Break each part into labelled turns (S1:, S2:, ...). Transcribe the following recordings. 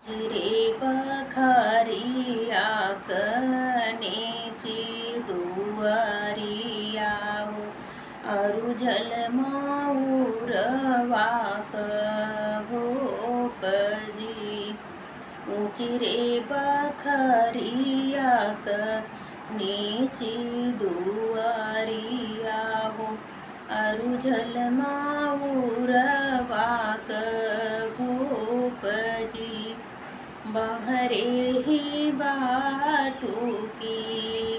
S1: चिरे बखरिया कनेची दुआरिया हो अरु जल मऊरवा घोपजी चिरे बखरिया कनेची दुआरिया हो अरु जल मऊरवा घोपजी बहरे ही बाटू की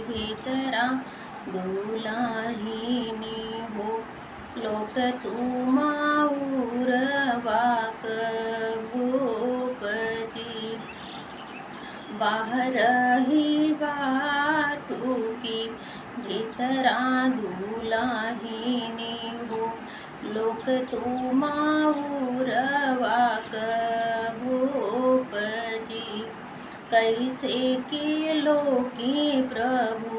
S1: भीतरा दुलाहिनी हो लोक तुमाऊरवा भूपजी बाहर ही बाटू की भीतरा दुलाहिनी हो लोक तुमाऊरवा भूपजी कैसे के लोकी प्रभु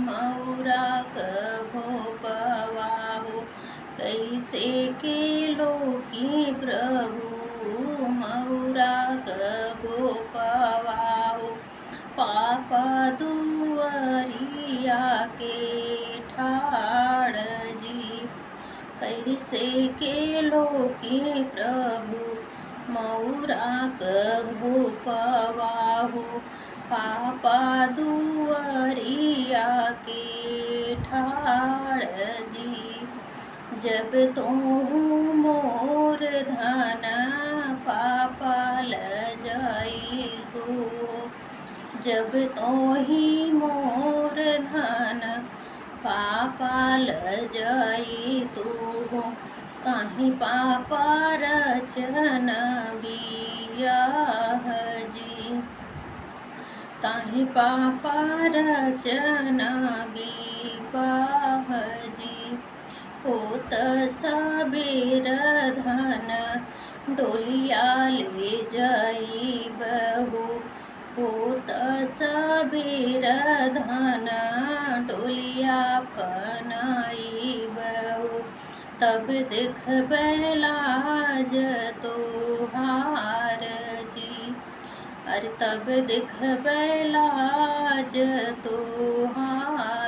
S1: मऊरा भोपवा हो कैसे के लोकी प्रभु मऊरा गोपवा हो पाप दुआरिया के ठाड़ जी कैसे के लोकी प्रभु मऊरा घोपवा हो पापा दुआरिया के ठाड़ जी जब तो मोर धन पापा ल जाई तो जब तो ही मोर धन पापा ल जाई तो काहीं पापा रचन बियाह जी काहीं पापा रचन विवाह जी होत सबेर धन डोलिया ले जाई बहू होत सबेर धन डोलिया पनाई बहू तब देखबै लाज तोहार जी अरे तब देखबै लाज तोहार